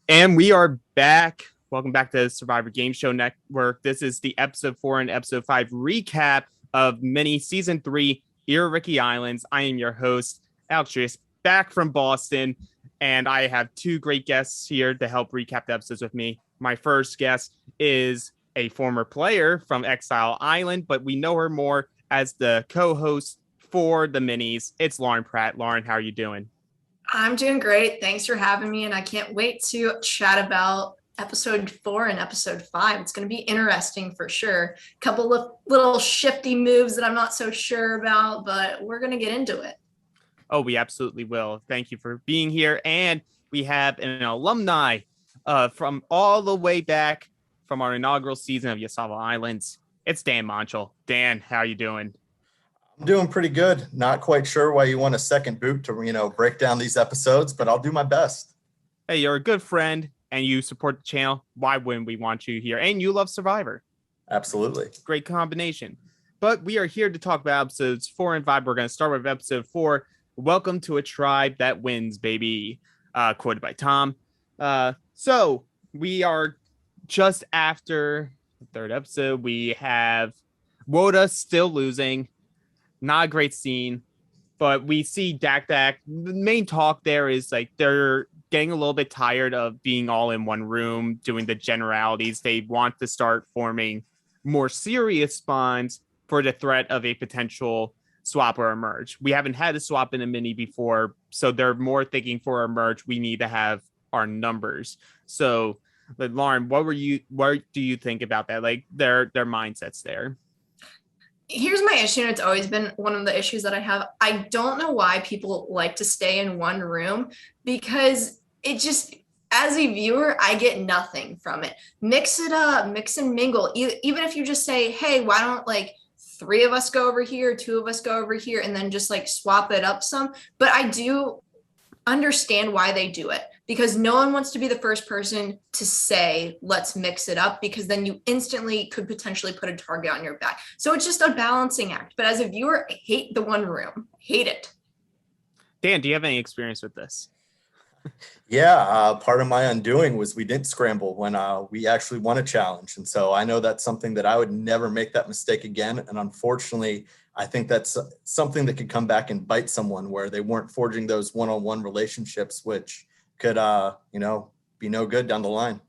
And we are back. Welcome back to the Survivor Game Show Network. This is the episode 4 and episode 5 recap of mini season 3 Iririki Islands. I am your host, Alex Trias, back from Boston, and I have two great guests here to help recap the episodes with me. My first guest is a former player from Exile Island, but we know her more as the co-host for the minis. It's Lauren Pratt. Lauren, how are you doing? I'm doing great. Thanks for having me. And I can't wait to chat about episode 4 and episode 5. It's going to be interesting for sure. A couple of little shifty moves that I'm not so sure about, but we're going to get into it. Oh, we absolutely will. Thank you for being here. And we have an alumni from all the way back from our inaugural season of Yasawa Islands. It's Dan Montchal. Dan, how are you doing? I'm doing pretty good. Not quite sure why you want a second boot to, break down these episodes, but I'll do my best. Hey, you're a good friend and you support the channel. Why wouldn't we want you here? And you love Survivor. Absolutely. Great combination. But we are here to talk about episodes 4 and 5. We're going to start with episode 4. Welcome to a tribe that wins, baby. Quoted by Tom. So we are just after the third episode. We have Woda still losing. Not a great scene, but we see Dak. The main talk there is like they're getting a little bit tired of being all in one room, doing the generalities. They want to start forming more serious bonds for the threat of a potential swap or a merge. We haven't had a swap in a mini before, so they're more thinking for a merge. We need to have our numbers. So, Lauren, what do you think about that? Like their mindsets there? Here's my issue, and it's always been one of the issues that I have. I don't know why people like to stay in one room, because it just, as a viewer, I get nothing from it. Mix it up, mix and mingle. Even if you just say, hey, why don't like 3 of us go over here, 2 of us go over here, and then just like swap it up some. But I do understand why they do it, because no one wants to be the first person to say, let's mix it up, because then you instantly could potentially put a target on your back. So it's just a balancing act. But as a viewer, I hate the one room. Hate it. Dan, do you have any experience with this? Yeah, part of my undoing was we didn't scramble when we actually won a challenge. And so I know that's something that I would never make that mistake again. And unfortunately, I think that's something that could come back and bite someone, where they weren't forging those one-on-one relationships, which could, be no good down the line.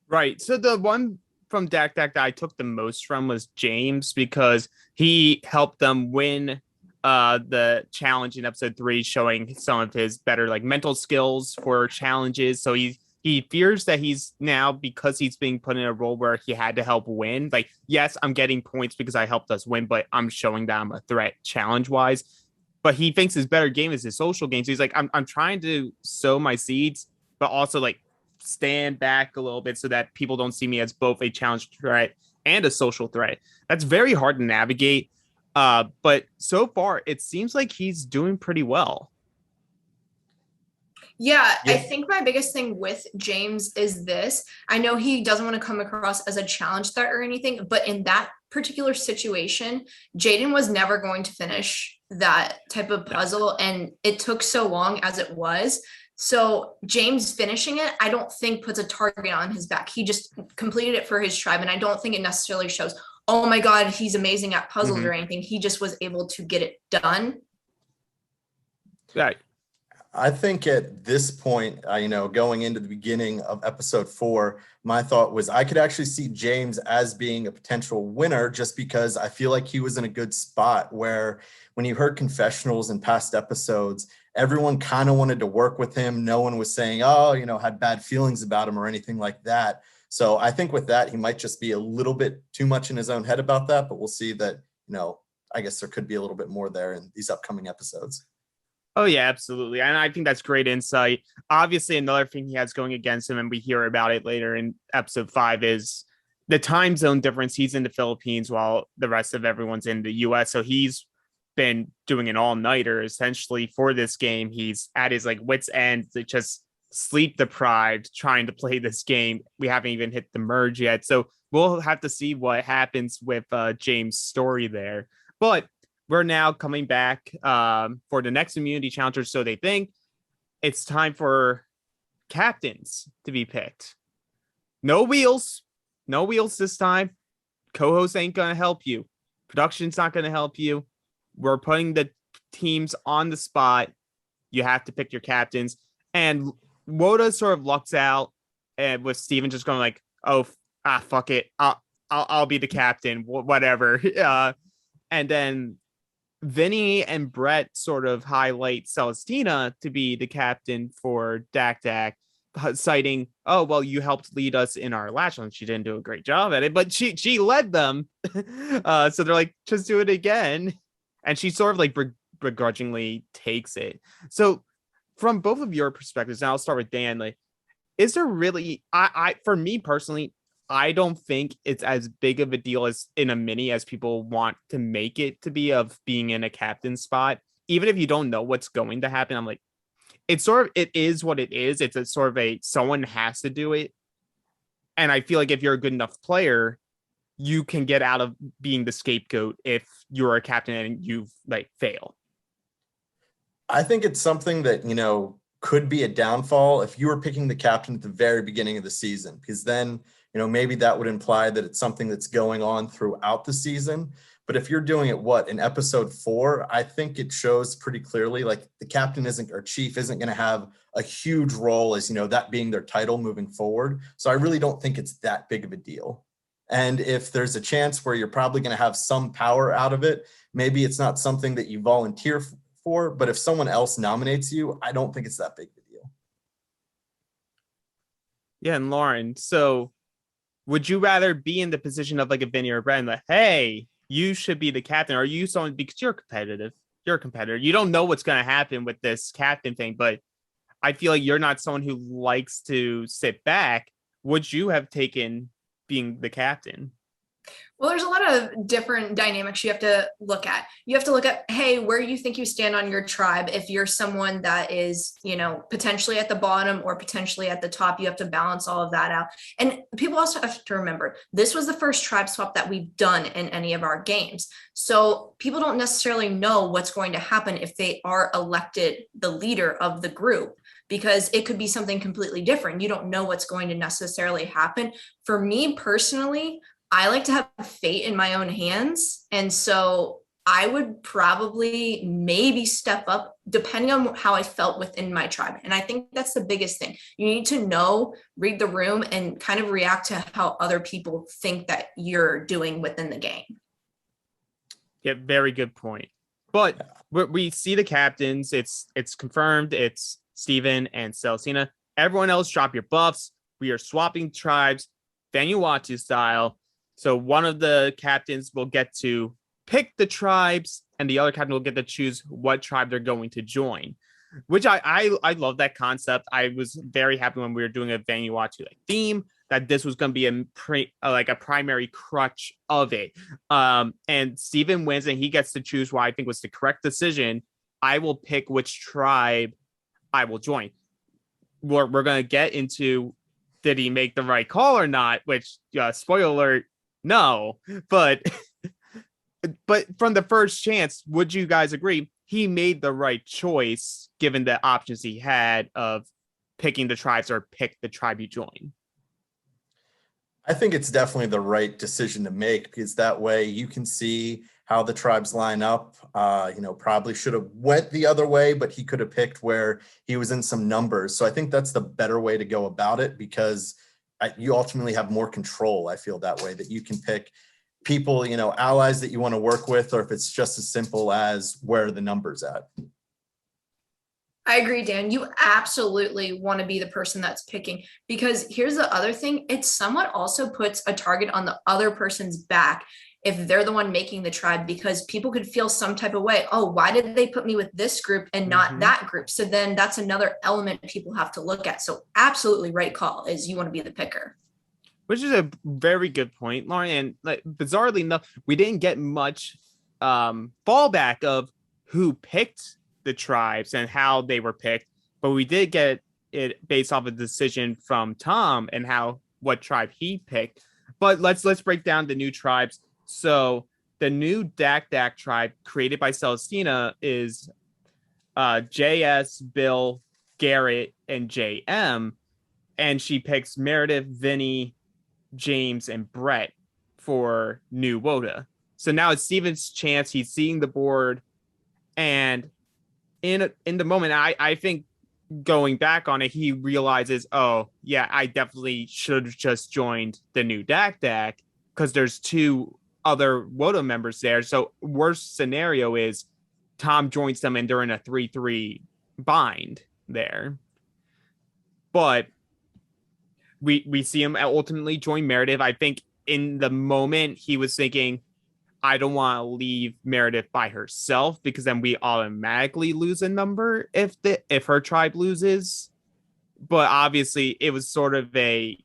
Right. So the one from Dak that I took the most from was James, because he helped them win the challenge in episode 3, showing some of his better like mental skills for challenges. So he fears that he's now, because he's being put in a role where he had to help win. Like, yes, I'm getting points because I helped us win, but I'm showing that I'm a threat challenge wise. But he thinks his better game is his social game. So he's like, I'm trying to sow my seeds, but also like stand back a little bit so that people don't see me as both a challenge threat and a social threat. That's very hard to navigate. But so far, it seems like he's doing pretty well. Yeah, I think my biggest thing with James is this. I know he doesn't want to come across as a challenge threat or anything, but in that particular situation, Jaden was never going to finish that type of puzzle, and it took so long as it was. So James finishing it, I don't think puts a target on his back. He just completed it for his tribe, and I don't think it necessarily shows, oh my God, he's amazing at puzzles or anything. He just was able to get it done. Right. I think at this point, going into the beginning of episode 4, my thought was I could actually see James as being a potential winner, just because I feel like he was in a good spot where when you heard confessionals in past episodes, everyone kind of wanted to work with him. No one was saying, had bad feelings about him or anything like that. So I think with that, he might just be a little bit too much in his own head about that, but we'll see that, I guess there could be a little bit more there in these upcoming episodes. Oh, yeah, absolutely. And I think that's great insight. Obviously, another thing he has going against him, and we hear about it later in episode 5, is the time zone difference. He's in the Philippines while the rest of everyone's in the US. So he's been doing an all-nighter essentially for this game. He's at his like wit's end, just sleep deprived, trying to play this game. We haven't even hit the merge yet. So we'll have to see what happens with James' story there. But we're now coming back for the next immunity challenger. So they think it's time for captains to be picked. No wheels this time. Co-host ain't gonna help you. Production's not gonna help you. We're putting the teams on the spot. You have to pick your captains. And Woda sort of lucks out, and with Steven just going like, "Oh, fuck it, I'll be the captain, whatever." And then Vinny and Brett sort of highlight Celestina to be the captain for Dak, citing, "Oh, well, you helped lead us in our last one. She didn't do a great job at it, but she led them." So they're like, "Just do it again," and she sort of like begrudgingly takes it. So from both of your perspectives, and I'll start with Dan, like, is there really, I for me personally, I don't think it's as big of a deal as in a mini as people want to make it to be, of being in a captain spot. Even if you don't know what's going to happen, I'm like, it is what it is. It's a sort of someone has to do it. And I feel like if you're a good enough player, you can get out of being the scapegoat if you're a captain and you like fail. I think it's something that, could be a downfall if you were picking the captain at the very beginning of the season, because then, maybe that would imply that it's something that's going on throughout the season. But if you're doing it, in episode 4, I think it shows pretty clearly, like, the captain chief isn't going to have a huge role as, that being their title moving forward. So I really don't think it's that big of a deal. And if there's a chance where you're probably going to have some power out of it, maybe it's not something that you volunteer for, but if someone else nominates you, I don't think it's that big of a deal. Yeah, and Lauren, so would you rather be in the position of like a Vinny or a Brand, like, hey, you should be the captain? Or are you someone, because you're competitive, you're a competitor, you don't know what's going to happen with this captain thing, but I feel like you're not someone who likes to sit back. Would you have taken being the captain? Well, there's a lot of different dynamics you have to look at. You have to look at, hey, where you think you stand on your tribe. If you're someone that is, potentially at the bottom or potentially at the top, you have to balance all of that out. And people also have to remember, this was the first tribe swap that we've done in any of our games. So people don't necessarily know what's going to happen if they are elected the leader of the group, because it could be something completely different. You don't know what's going to necessarily happen. For me personally, I like to have fate in my own hands. And so I would probably maybe step up depending on how I felt within my tribe. And I think that's the biggest thing. You need to read the room and kind of react to how other people think that you're doing within the game. Yeah, very good point. But we see the captains. It's confirmed. It's Steven and Celestina. Everyone else, drop your buffs. We are swapping tribes, Vanuatu style. So one of the captains will get to pick the tribes, and the other captain will get to choose what tribe they're going to join, which I love that concept. I was very happy when we were doing a Vanuatu theme that this was going to be a primary crutch of it. And Steven wins, and he gets to choose what I think was the correct decision. I will pick which tribe I will join. We're going to get into, did he make the right call or not, which, spoiler alert, no, but from the first chance, would you guys agree he made the right choice given the options he had of picking the tribes or pick the tribe you join? I think it's definitely the right decision to make, because that way you can see how the tribes line up. Probably should have went the other way, but he could have picked where he was in some numbers. So I think that's the better way to go about it, because you ultimately have more control. I feel that way, that you can pick people, allies that you want to work with, or if it's just as simple as where are the numbers at. I agree, Dan. You absolutely want to be the person that's picking, because here's the other thing. It somewhat also puts a target on the other person's back if they're the one making the tribe, because people could feel some type of way. Oh, why did they put me with this group and not that group? So then that's another element people have to look at. So absolutely right call is you want to be the picker. Which is a very good point, Lauren. And bizarrely enough, we didn't get much fallback of who picked the tribes and how they were picked, but we did get it based off a decision from Tom and what tribe he picked. But let's break down the new tribes. So the new Dak tribe created by Celestina is JS, Bill, Garrett, and JM. and she picks Meredith, Vinny, James, and Brett for new WOTA. So now it's Steven's chance. He's seeing the board, and in the moment, I think going back on it, he realizes, oh yeah, I definitely should have just joined the new DAC because there's two other WOTA members there. So worst scenario is Tom joins them and they're in a 3-3 bind there. But we see him ultimately join Meredith. I think in the moment he was thinking, I don't want to leave Meredith by herself because then we automatically lose a number if her tribe loses. But obviously it was sort of a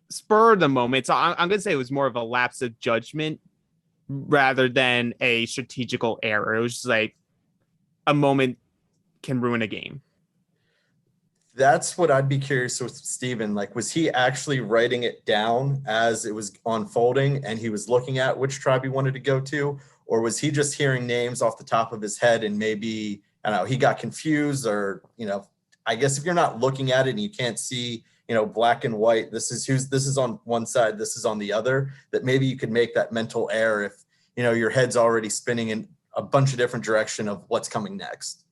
spur of the moment. So I'm going to say it was more of a lapse of judgment rather than a strategical error. It was just like a moment can ruin a game. That's what I'd be curious with Steven. Like, was he actually writing it down as it was unfolding and he was looking at which tribe he wanted to go to? Or was he just hearing names off the top of his head and maybe, I don't know, he got confused or, I guess if you're not looking at it and you can't see, black and white, this is on one side, this is on the other, that maybe you could make that mental error if, your head's already spinning in a bunch of different direction of what's coming next.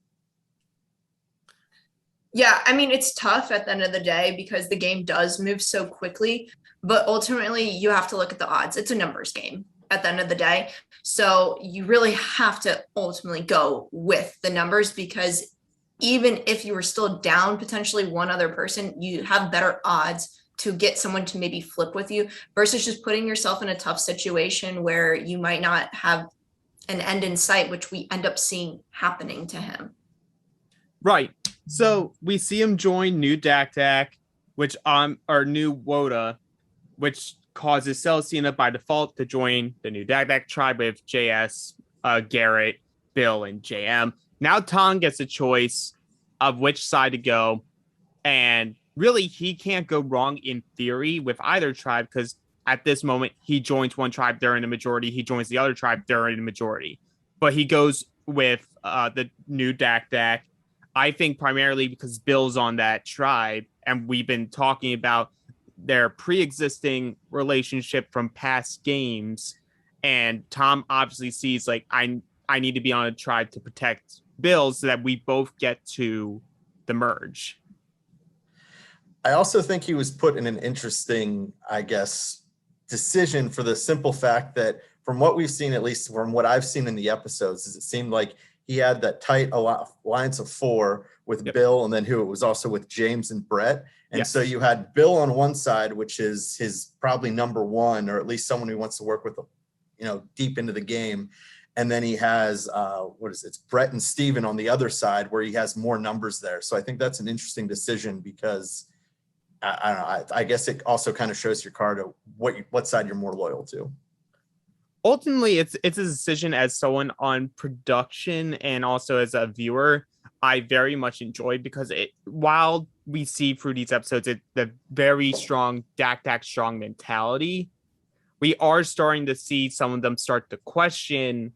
Yeah, I mean, it's tough at the end of the day because the game does move so quickly, but ultimately you have to look at the odds. It's a numbers game at the end of the day. So you really have to ultimately go with the numbers because even if you were still down potentially one other person, you have better odds to get someone to maybe flip with you versus just putting yourself in a tough situation where you might not have an end in sight, which we end up seeing happening to him. Right. So we see him join new DAC, which our new WOTA, which causes Celestina by default to join the new DAC tribe with JS, Garrett, Bill, and JM. Now Tom gets a choice of which side to go. And really, he can't go wrong in theory with either tribe because at this moment, he joins one tribe, they're in the majority. He joins the other tribe, they're in the majority. But he goes with the new DAC. I think primarily because Bill's on that tribe and we've been talking about their pre-existing relationship from past games. And Tom obviously sees like, I need to be on a tribe to protect Bill so that we both get to the merge. I also think he was put in an interesting, I guess, decision for the simple fact that from what we've seen, at least from what I've seen in the episodes, is it seemed like he had that tight alliance of 4 with Bill and then who it was also with James and Brett. And so you had Bill on one side, which is his probably number one, or at least someone who wants to work with, deep into the game. And then he has, it's Brett and Steven on the other side where he has more numbers there. So I think that's an interesting decision because I don't know. I guess it also kind of shows your card of what side you're more loyal to. Ultimately, it's a decision as someone on production and also as a viewer, I very much enjoyed because while we see through these episodes, the very strong DAC strong mentality, we are starting to see some of them start to question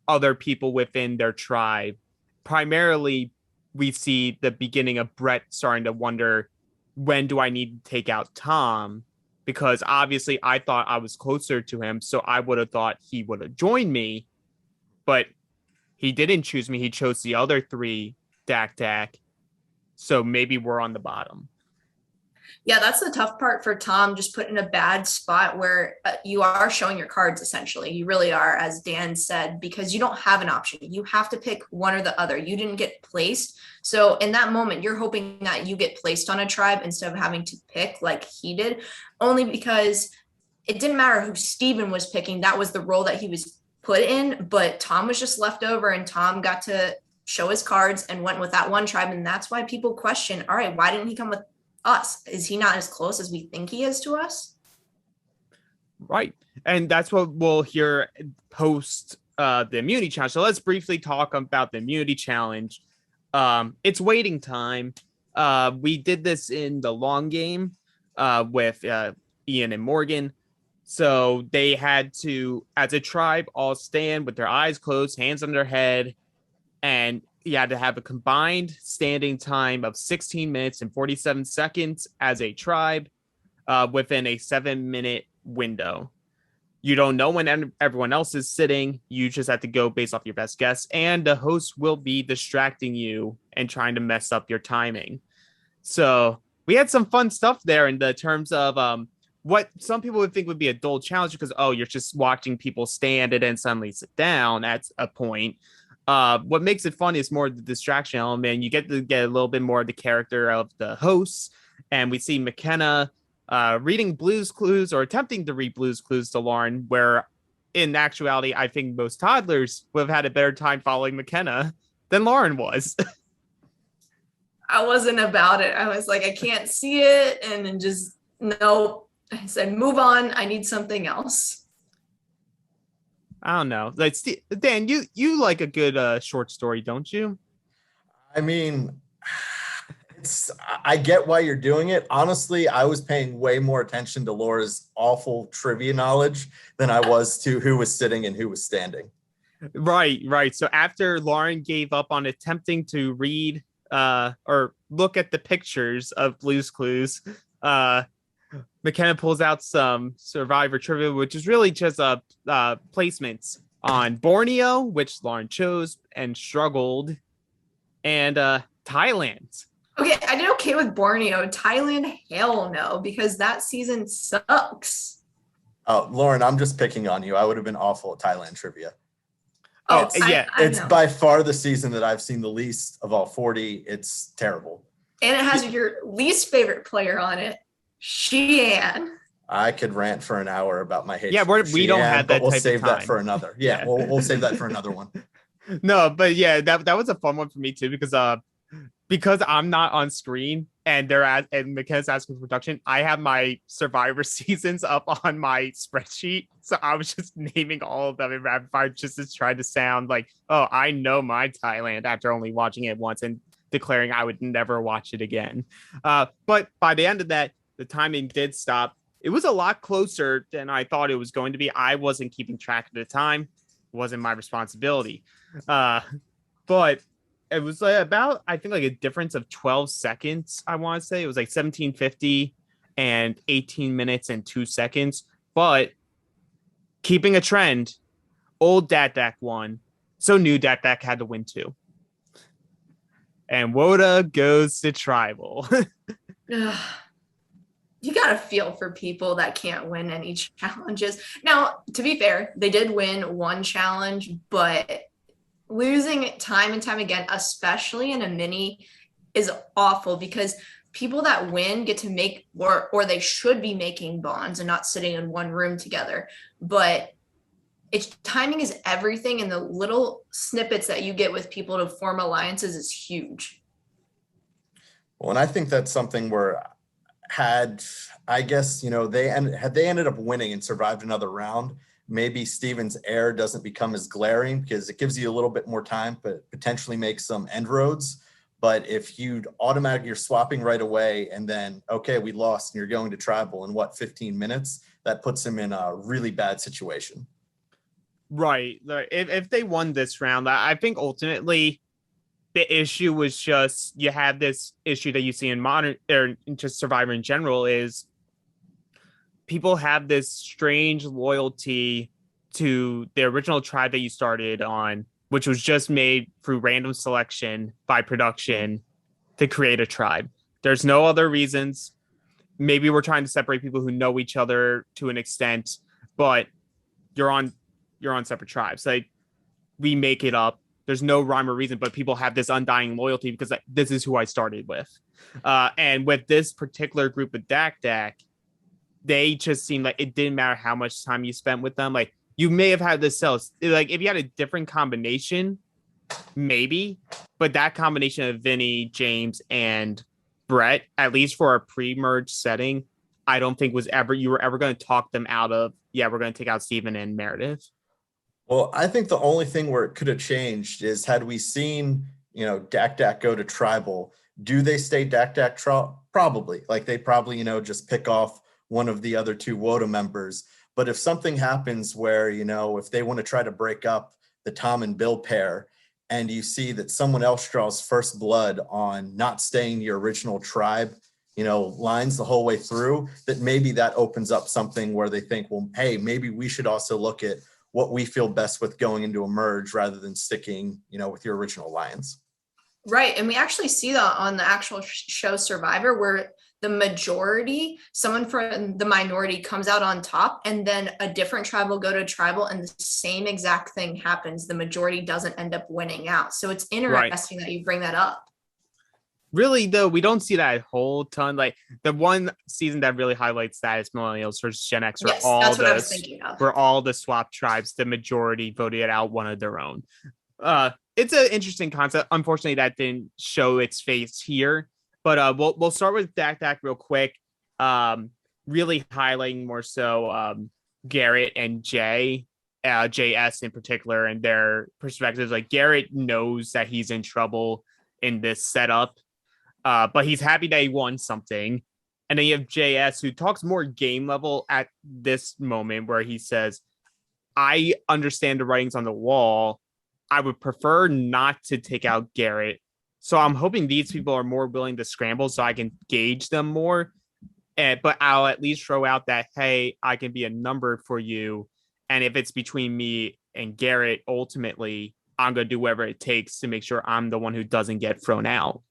other people within their tribe. Primarily, we see the beginning of Brett starting to wonder, when do I need to take out Tom? Because obviously I thought I was closer to him, so I would have thought he would have joined me, but he didn't choose me. He chose the other 3 DAC. So maybe we're on the bottom. Yeah, that's the tough part for Tom, just put in a bad spot where you are showing your cards, essentially. You really are, as Dan said, because you don't have an option. You have to pick one or the other. You didn't get placed. So in that moment, you're hoping that you get placed on a tribe instead of having to pick like he did, only because it didn't matter who Steven was picking. That was the role that he was put in, but Tom was just left over and Tom got to show his cards and went with that one tribe. And that's why people question, all right, why didn't he come with us? Is he not as close as we think he is to us? Right. And that's what we'll hear post the immunity challenge. So let's briefly talk about the immunity challenge. It's waiting time. We did this in the long game with Ian and Morgan. So they had to, as a tribe, all stand with their eyes closed, hands on their head. And you had to have a combined standing time of 16 minutes and 47 seconds as a tribe within a 7-minute window. You don't know when everyone else is sitting. You just have to go based off your best guess. And the host will be distracting you and trying to mess up your timing. So we had some fun stuff there in the terms of what some people would think would be a dull challenge because, oh, you're just watching people stand and then suddenly sit down at a point. What makes it fun is more the distraction element. You get to get a little bit more of the character of the hosts. And we see McKenna reading Blue's Clues or attempting to read Blue's Clues to Lauren, where in actuality, I think most toddlers would have had a better time following McKenna than Lauren was. I wasn't about it. I was like, I can't see it. And then just, no, I said, move on. I need something else. I don't know. Like, Dan, you like a good short story, don't you? I mean, I get why you're doing it. Honestly, I was paying way more attention to Laura's awful trivia knowledge than I was to who was sitting and who was standing. Right. So after Lauren gave up on attempting to read or look at the pictures of Blue's Clues, McKenna pulls out some Survivor trivia, which is really just placements on Borneo, which Lauren chose and struggled, and Thailand. Okay, I did okay with Borneo. Thailand, hell no, because that season sucks. Oh, Lauren, I'm just picking on you. I would have been awful at Thailand trivia. Oh, yeah. It's by far the season that I've seen the least of all 40. It's terrible. And it has your least favorite player on it, Sheehan. I could rant for an hour about my hate. Yeah, we don't have that. We'll type save of time. that for another. Yeah, we'll save that for another one. No, but yeah, that was a fun one for me too because I'm not on screen and McKenna's asking for production. I have my Survivor seasons up on my spreadsheet, so I was just naming all of them in rapid fire just to try to sound like, oh, I know my Thailand after only watching it once and declaring I would never watch it again. But by the end of that, the timing did stop. It was a lot closer than I thought it was going to be. I wasn't keeping track of the time. It wasn't my responsibility. But it was about, I think, like a difference of 12 seconds, I want to say. It was like 17:50 and 18 minutes and 2 seconds. But keeping a trend, old Dak won. So new Dak had to win too. And Woda goes to Tribal. You got to feel for people that can't win any challenges. Now, to be fair, they did win one challenge, but losing time and time again, especially in a mini, is awful because people that win get to make or they should be making bonds and not sitting in one room together. But timing is everything, and the little snippets that you get with people to form alliances is huge. Well, and I think that's something where I guess, they ended up winning and survived another round, maybe Steven's error doesn't become as glaring because it gives you a little bit more time, but potentially make some end roads. But if you're swapping right away and then, okay, we lost and you're going to Tribal in 15 minutes, that puts him in a really bad situation. Right. If they won this round, I think ultimately the issue was just, you have this issue that you see in modern or just Survivor in general, is people have this strange loyalty to the original tribe that you started on, which was just made through random selection by production to create a tribe. There's no other reasons. Maybe we're trying to separate people who know each other to an extent, but you're on separate tribes. Like, we make it up. There's no rhyme or reason, but people have this undying loyalty because this is who I started with. And with this particular group of Dak, they just seemed like it didn't matter how much time you spent with them. Like, you may have had this cells. Like, if you had a different combination, maybe, but that combination of Vinny, James, and Brett, at least for a pre-merge setting, I don't think you were ever going to talk them out of, we're going to take out Steven and Meredith. Well, I think the only thing where it could have changed is had we seen, Dak go to Tribal, do they stay Dak probably. Like, they probably, just pick off one of the other two WOTA members. But if something happens where, if they want to try to break up the Tom and Bill pair and you see that someone else draws first blood on not staying your original tribe, lines the whole way through, that maybe that opens up something where they think, well, hey, maybe we should also look at what we feel best with going into a merge rather than sticking, with your original alliance. Right. And we actually see that on the actual show Survivor, where the majority, someone from the minority comes out on top, and then a different tribe will go to tribal and the same exact thing happens. The majority doesn't end up winning out. So it's interesting that you bring that up. Really, though, we don't see that a whole ton. Like the one season that really highlights that is Millennials versus Gen X, where where all the swap tribes, the majority voted out one of their own. It's an interesting concept. Unfortunately, that didn't show its face here. But we'll start with Dak real quick. Really highlighting more so Garrett and JS in particular, and their perspectives. Like Garrett knows that he's in trouble in this setup. But he's happy that he won something. And then you have JS, who talks more game level at this moment, where he says, I understand the writings on the wall. I would prefer not to take out Garrett. So I'm hoping these people are more willing to scramble so I can gauge them more. But I'll at least throw out that, hey, I can be a number for you. And if it's between me and Garrett, ultimately, I'm going to do whatever it takes to make sure I'm the one who doesn't get thrown out.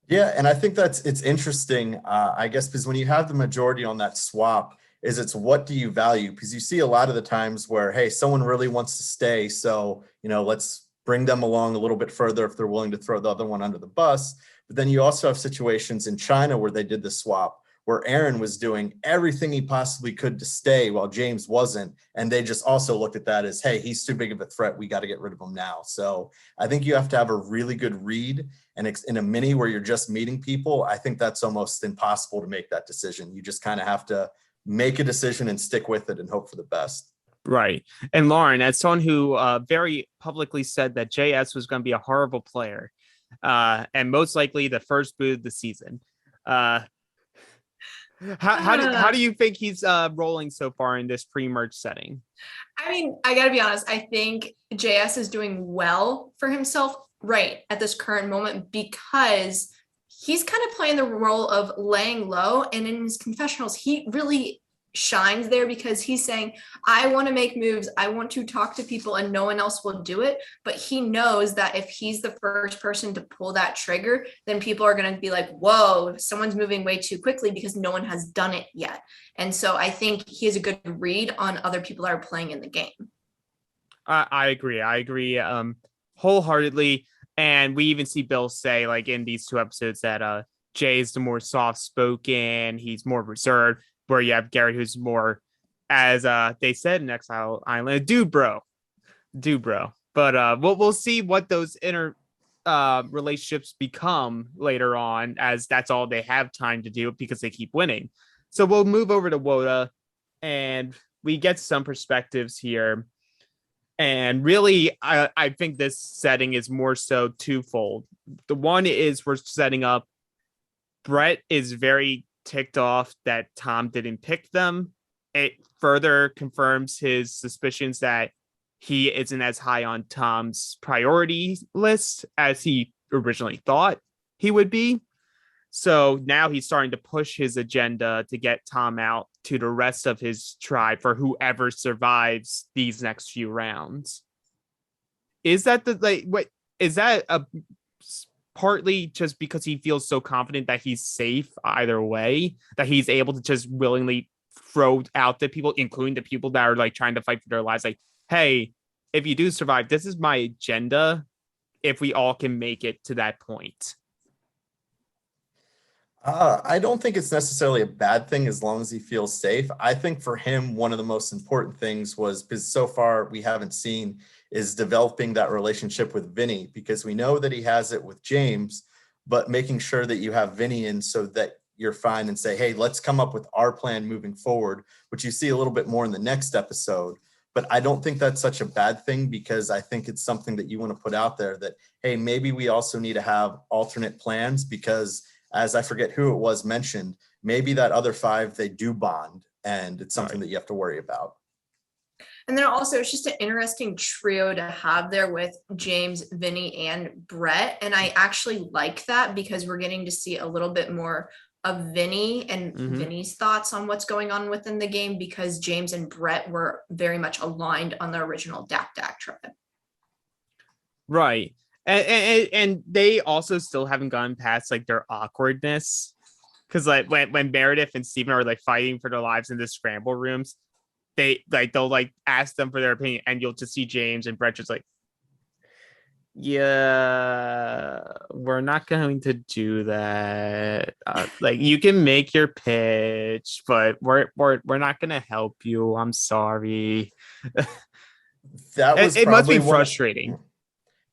Yeah, and I think it's interesting, I guess, because when you have the majority on that swap, it's what do you value? Because you see a lot of the times where, hey, someone really wants to stay, so, let's bring them along a little bit further if they're willing to throw the other one under the bus. But then you also have situations in China where they did the swap, where Aaron was doing everything he possibly could to stay while James wasn't. And they just also looked at that as, hey, he's too big of a threat. We got to get rid of him now. So I think you have to have a really good read. And in a mini where you're just meeting people, I think that's almost impossible to make that decision. You just kind of have to make a decision and stick with it and hope for the best. Right. And Lauren, as someone who very publicly said that JS was going to be a horrible player, and most likely the first boot of the season, how do you think he's rolling so far in this pre-merge setting? I mean, I got to be honest. I think JS is doing well for himself right at this current moment, because he's kind of playing the role of laying low. And in his confessionals, he really shines there, because he's saying, I want to make moves, I want to talk to people, and no one else will do it. But he knows that if he's the first person to pull that trigger, then people are going to be like, whoa, someone's moving way too quickly, because no one has done it yet. And so I think he has a good read on other people that are playing in the game. I agree wholeheartedly. And we even see Bill say, like, in these two episodes, that Jay is the more soft-spoken, he's more reserved, where you have Garrett, who's more, as they said in Exile Island, dude bro. But we'll see what those inner relationships become later on, as that's all they have time to do because they keep winning. So we'll move over to WOTA, and we get some perspectives here. And really, I think this setting is more so twofold. The one is we're setting up, Brett is very ticked off that Tom didn't pick them. It further confirms his suspicions that he isn't as high on Tom's priority list as he originally thought he would be. So now he's starting to push his agenda to get Tom out to the rest of his tribe for whoever survives these next few rounds. Is that partly just because he feels so confident that he's safe either way, that he's able to just willingly throw out the people, including the people that are like trying to fight for their lives, like, hey, if you do survive, this is my agenda, if we all can make it to that point? I don't think it's necessarily a bad thing as long as he feels safe. I think for him, one of the most important things was, because so far we haven't seen, is developing that relationship with Vinny, because we know that he has it with James, but making sure that you have Vinny in so that you're fine and say, hey, let's come up with our plan moving forward, which you see a little bit more in the next episode. But I don't think that's such a bad thing, because I think it's something that you want to put out there that, hey, maybe we also need to have alternate plans, because as I forget who it was mentioned, maybe that other 5, they do bond, and it's something that you have to worry about. And then also it's just an interesting trio to have there with James, Vinny, and Brett. And I actually like that because we're getting to see a little bit more of Vinny and Vinny's thoughts on what's going on within the game, because James and Brett were very much aligned on the original Dak tribe. Right. And they also still haven't gotten past like their awkwardness. Cause like when Meredith and Steven are like fighting for their lives in the scramble rooms, they'll like ask them for their opinion, and you'll just see James and Brett just like, yeah, we're not going to do that. Like, you can make your pitch, but we're not going to help you. I'm sorry. That was it must be frustrating.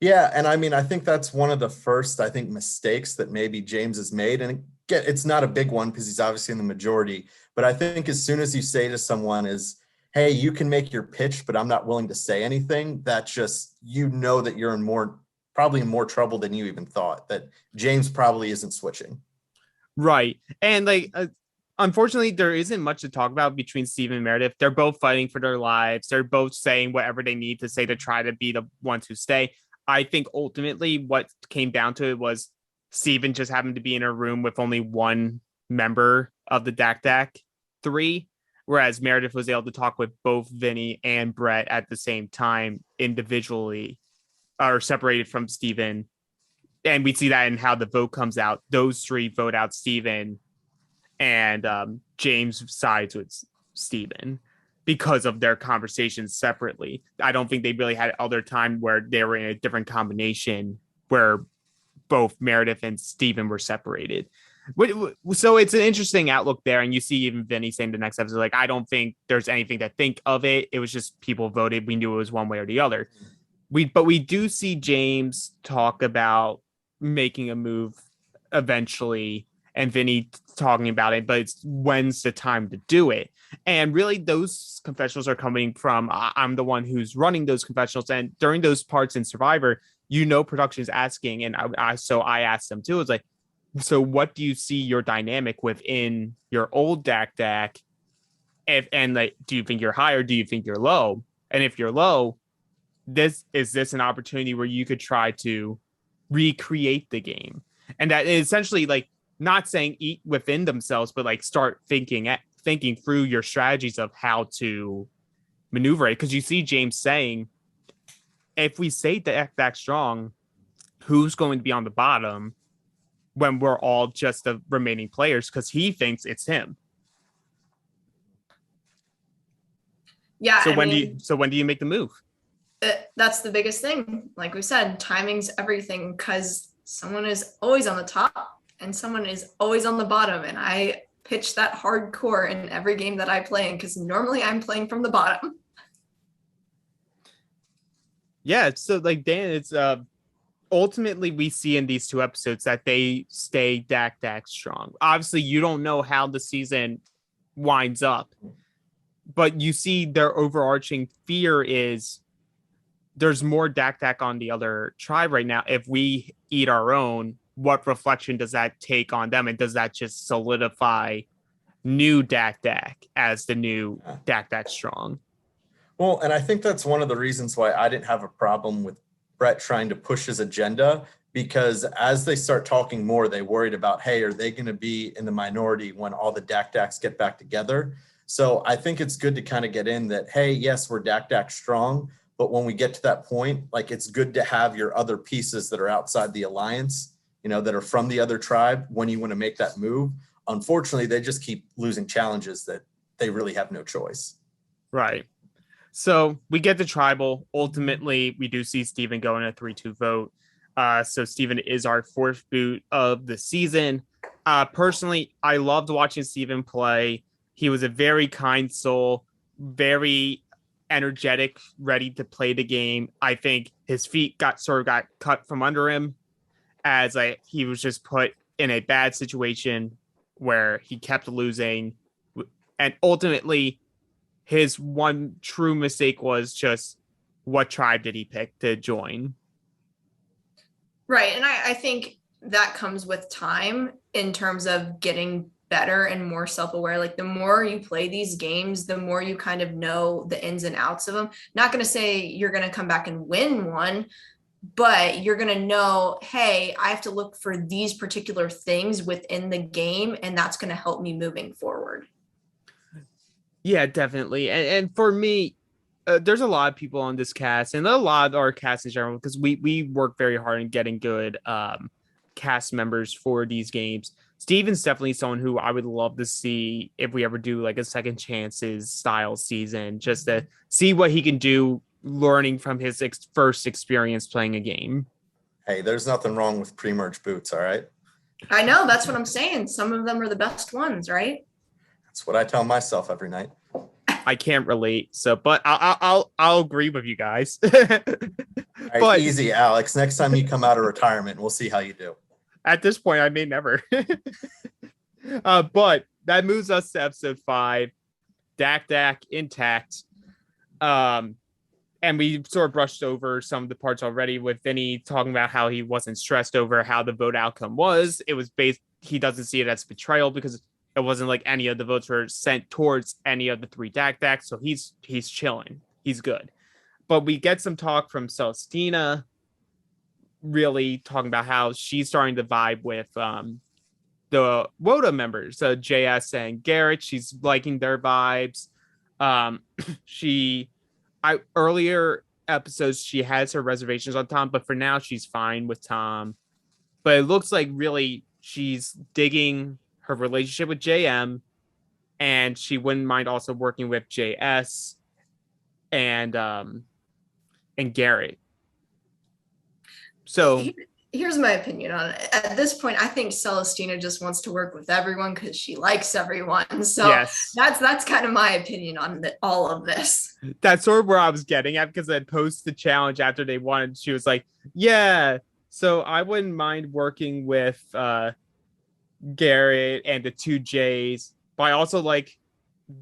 Yeah, and I mean, I think that's one of the first, mistakes that maybe James has made. And again, it's not a big one because he's obviously in the majority. But I think as soon as you say to someone is, hey, you can make your pitch, but I'm not willing to say anything, that just, that you're probably in more trouble than you even thought, that James probably isn't switching. Right. And like, unfortunately, there isn't much to talk about between Steven and Meredith. They're both fighting for their lives. They're both saying whatever they need to say to try to be the ones who stay. I think ultimately what came down to it was Steven just happened to be in a room with only one member of the Dak 3, whereas Meredith was able to talk with both Vinny and Brett at the same time individually, or separated from Steven. And we see that in how the vote comes out. Those 3 vote out Steven, and James sides with Steven because of their conversations separately. I don't think they really had other time where they were in a different combination where both Meredith and Steven were separated. So it's an interesting outlook there. And you see even Vinny saying the next episode, like, I don't think there's anything to think of it. It was just people voted. We knew it was one way or the other. But we do see James talk about making a move eventually, and Vinny talking about it, but it's when's the time to do it. And really those confessionals are coming from, I'm the one who's running those confessionals. And during those parts in Survivor, production is asking, and so I asked them too. It's like, so what do you see your dynamic within your old Dak? And like, do you think you're high or do you think you're low? And if you're low, is this an opportunity where you could try to recreate the game? And that is essentially like not saying eat within themselves, but like start thinking through your strategies of how to maneuver it. Because you see James saying, if we say Dak strong, who's going to be on the bottom when we're all just the remaining players? Because he thinks it's him. Yeah. So when do you make the move? That's the biggest thing. Like we said, timing's everything, because someone is always on the top and someone is always on the bottom. And I pitch that hardcore in every game that I play in, because normally I'm playing from the bottom. Yeah. So like, Dan, it's ultimately we see in these 2 episodes that they stay Dak strong. Obviously, you don't know how the season winds up, but you see their overarching fear is there's more Dak on the other tribe right now. If we eat our own, what reflection does that take on them? And does that just solidify new Dak as the new Dak strong? Well, and I think that's one of the reasons why I didn't have a problem with Brett trying to push his agenda, because as they start talking more, they worried about, hey, are they going to be in the minority when all the Daks get back together? So I think it's good to kind of get in that, hey, yes, we're Dak strong, but when we get to that point, like, it's good to have your other pieces that are outside the alliance, that are from the other tribe when you want to make that move. Unfortunately, they just keep losing challenges that they really have no choice. Right. So we get the tribal. Ultimately, we do see Steven go in a 3-2 vote. So Steven is our 4th boot of the season. Personally, I loved watching Steven play. He was a very kind soul, very energetic, ready to play the game. I think his feet got cut from under him, as he was just put in a bad situation where he kept losing. And ultimately, his one true mistake was just, what tribe did he pick to join? Right. And I think that comes with time in terms of getting better and more self-aware. Like the more you play these games, the more you kind of know the ins and outs of them. Not going to say you're going to come back and win one, but you're going to know, hey, I have to look for these particular things within the game, and that's going to help me moving forward. Yeah, definitely. And for me, there's a lot of people on this cast, and a lot of our cast in general, because we work very hard in getting good cast members for these games. Steven's definitely someone who I would love to see if we ever do like a second chances style season, just to see what he can do learning from his first experience playing a game. Hey, there's nothing wrong with pre-merge boots, all right? I know, that's what I'm saying. Some of them are the best ones, right? That's what I tell myself every night. I can't relate, so but I'll agree with you guys. All right, but easy, Alex. Next time you come out of retirement, we'll see how you do. At this point, I may never. But that moves us to episode 5, Dak intact. And we sort of brushed over some of the parts already with Vinny talking about how he wasn't stressed over how the vote outcome was. It was based, he doesn't see it as betrayal because it wasn't like any of the votes were sent towards any of the 3 Dak. So he's chilling. He's good. But we get some talk from Celestina, really talking about how she's starting to vibe with the WOTA members, JS and Garrett. She's liking their vibes. Earlier episodes, she has her reservations on Tom, but for now she's fine with Tom. But it looks like really she's digging her relationship with JM, and she wouldn't mind also working with JS and Garrett. So here's my opinion on it. At this point, I think Celestina just wants to work with everyone because she likes everyone. So yes. That's kind of my opinion on all of this. That's sort of where I was getting at, because I posted the challenge after they won. She was like, yeah, so I wouldn't mind working with Garrett and the 2 J's, but I also like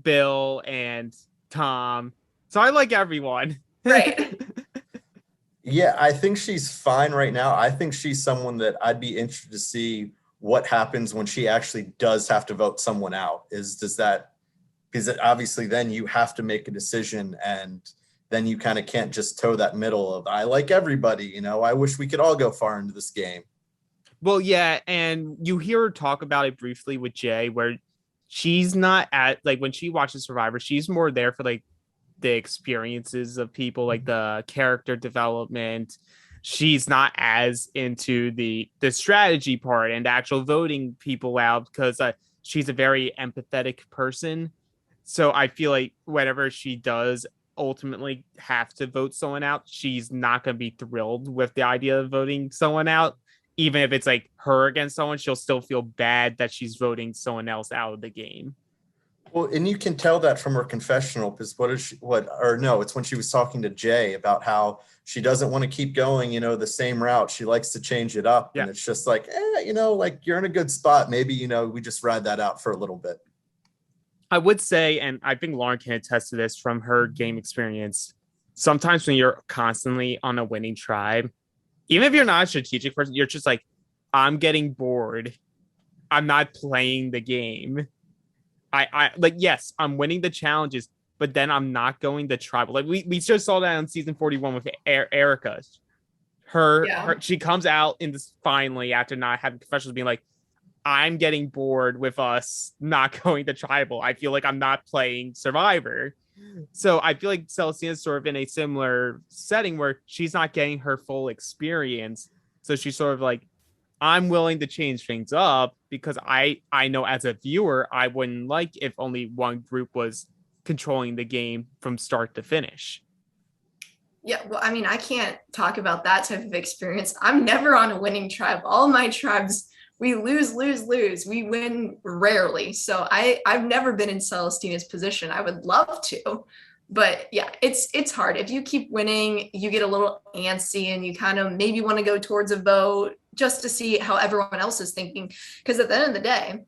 Bill and Tom. So I like everyone. Right. Yeah, I think she's fine right now. I think she's someone that I'd be interested to see what happens when she actually does have to vote someone out. Because obviously then you have to make a decision, and then you kind of can't just toe that middle of, I like everybody, I wish we could all go far into this game. Well, yeah, and you hear her talk about it briefly with Jay, where she's not at, like, when she watches Survivor, she's more there for like the experiences of people, like the character development. She's not as into the strategy part and actual voting people out, because she's a very empathetic person. So I feel like whenever she does ultimately have to vote someone out, she's not going to be thrilled with the idea of voting someone out. Even if it's like her against someone, she'll still feel bad that she's voting someone else out of the game. Well, and you can tell that from her confessional, because it's when she was talking to Jay about how she doesn't want to keep going, the same route. She likes to change it up. Yeah. And it's just like, like you're in a good spot. Maybe, we just ride that out for a little bit. I would say, and I think Lauren can attest to this from her game experience, sometimes when you're constantly on a winning tribe, even if you're not a strategic person, you're just like, I'm getting bored. I'm not playing the game. I like, yes, I'm winning the challenges, but then I'm not going the tribal. Like we just saw that on season 41 with Erica. She comes out in this finally after not having professionals being like, I'm getting bored with us not going to tribal. I feel like I'm not playing Survivor. So I feel like Celestina's sort of in a similar setting where she's not getting her full experience. So she's sort of like, I'm willing to change things up because I know as a viewer, I wouldn't like if only one group was controlling the game from start to finish. Yeah, well, I mean, I can't talk about that type of experience. I'm never on a winning tribe. All my tribes, we lose. We win rarely. So I've never been in Celestina's position. I would love to. But yeah, it's hard. If you keep winning, you get a little antsy and you kind of maybe want to go towards a vote just to see how everyone else is thinking. Because at the end of the day,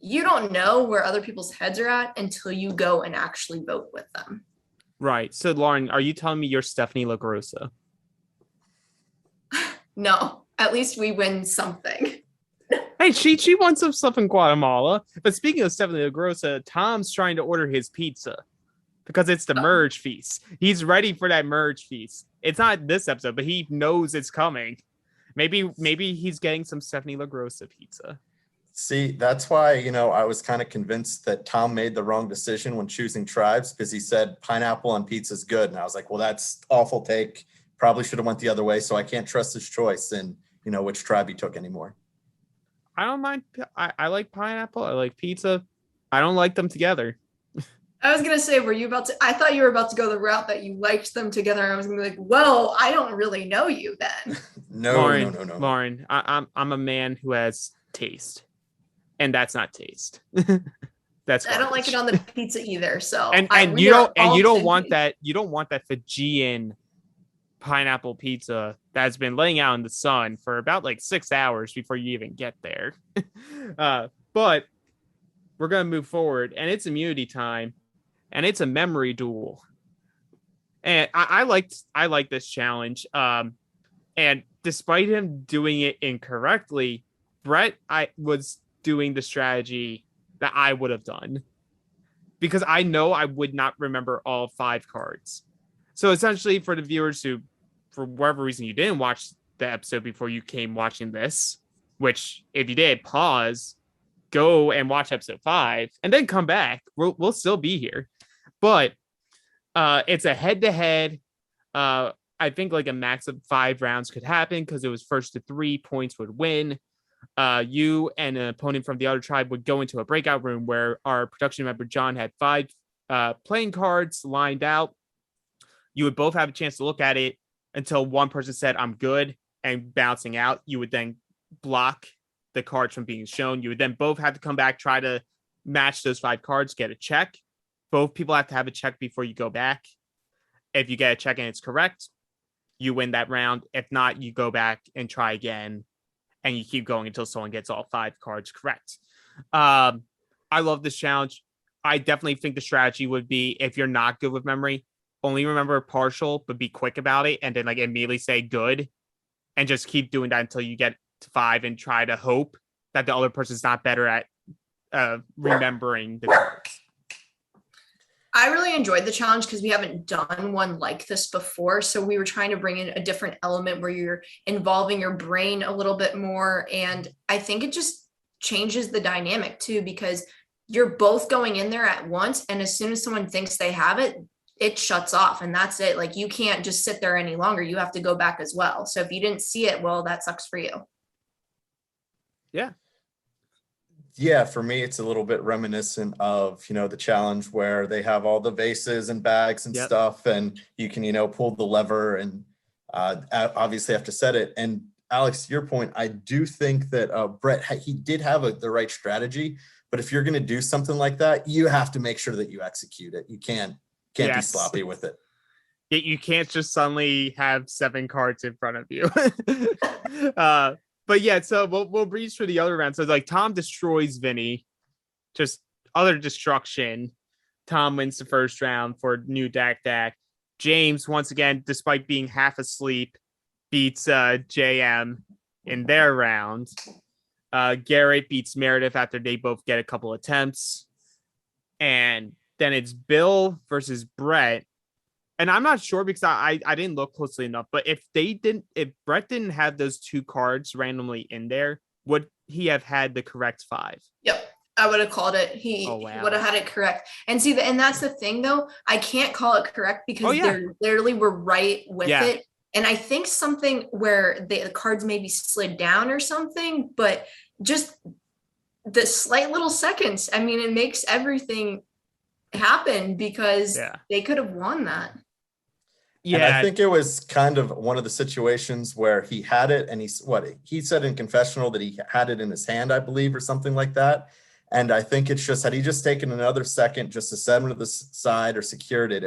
you don't know where other people's heads are at until you go and actually vote with them. Right. So, Lauren, are you telling me you're Stephanie LaGrossa? No, at least we win something. Hey, Right, she wants some stuff in Guatemala. But speaking of Stephanie LaGrossa, Tom's trying to order his pizza because it's the merge feast. He's ready for that merge feast. It's not this episode, but he knows it's coming. Maybe he's getting some Stephanie LaGrossa pizza. See, that's why, I was kind of convinced that Tom made the wrong decision when choosing tribes, because he said pineapple on pizza is good. And I was like, well, that's awful take. Probably should have went the other way. So I can't trust his choice in, which tribe he took anymore. I don't mind. I like pineapple. I like pizza. I don't like them together. I was gonna say, I thought you were about to go the route that you liked them together. I was gonna be like, well, I don't really know you then. No. Lauren, I'm a man who has taste, and that's not taste. That's I don't like it on the pizza either. So you don't want that Fijian pineapple pizza that's been laying out in the sun for about like 6 hours before you even get there. But we're gonna move forward, and it's immunity time. And it's a memory duel. And I like this challenge. And despite him doing it incorrectly, Brett, I was doing the strategy that I would have done. Because I know I would not remember all 5 cards. So essentially, for the viewers who, for whatever reason, you didn't watch the episode before you came watching this, which if you did, pause, go and watch episode 5, and then come back. We'll still be here. But it's a head-to-head. I think like a max of 5 rounds could happen because it was first to 3 points would win. You and an opponent from the other tribe would go into a breakout room where our production member John had 5 playing cards lined out. You would both have a chance to look at it until one person said, I'm good, and bouncing out. You would then block the cards from being shown. You would then both have to come back, try to match those 5 cards, get a check. Both people have to have a check before you go back. If you get a check and it's correct, you win that round. If not, you go back and try again, and you keep going until someone gets all 5 cards correct. I love this challenge. I definitely think the strategy would be, if you're not good with memory, only remember partial, but be quick about it, and then like immediately say good, and just keep doing that until you get to 5 and try to hope that the other person's not better at remembering the cards. I really enjoyed the challenge because we haven't done one like this before. So we were trying to bring in a different element where you're involving your brain a little bit more. And I think it just changes the dynamic too, because you're both going in there at once. And as soon as someone thinks they have it, it shuts off, and that's it. Like, you can't just sit there any longer. You have to go back as well. So if you didn't see it, well, that sucks for you. Yeah. Yeah, for me, it's a little bit reminiscent of, the challenge where they have all the vases and bags and stuff, and you can, pull the lever and obviously have to set it. And Alex, to your point, I do think that Brett, he did have the right strategy, but if you're going to do something like that, you have to make sure that you execute it. You can't be sloppy with it. You can't just suddenly have 7 cards in front of you. But yeah, so we'll breeze through the other round. So like Tom destroys Vinny, just utter destruction. Tom wins the first round for new Dak. James, once again, despite being half asleep, beats JM in their round. Garrett beats Meredith after they both get a couple attempts. And then it's Bill versus Brett. And I'm not sure because I didn't look closely enough, but if Brett didn't have those 2 cards randomly in there, would he have had the correct 5? Yep. I would have called it. He would have had it correct. And see, and that's the thing though. I can't call it correct because they literally were right with it. And I think something where the cards maybe slid down or something, but just the slight little seconds. I mean, it makes everything happen because they could have won that. Yeah, and I think it was kind of one of the situations where he had it, and he said in confessional that he had it in his hand, I believe, or something like that. And I think it's just, had he just taken another second just to set him to the side or secured it,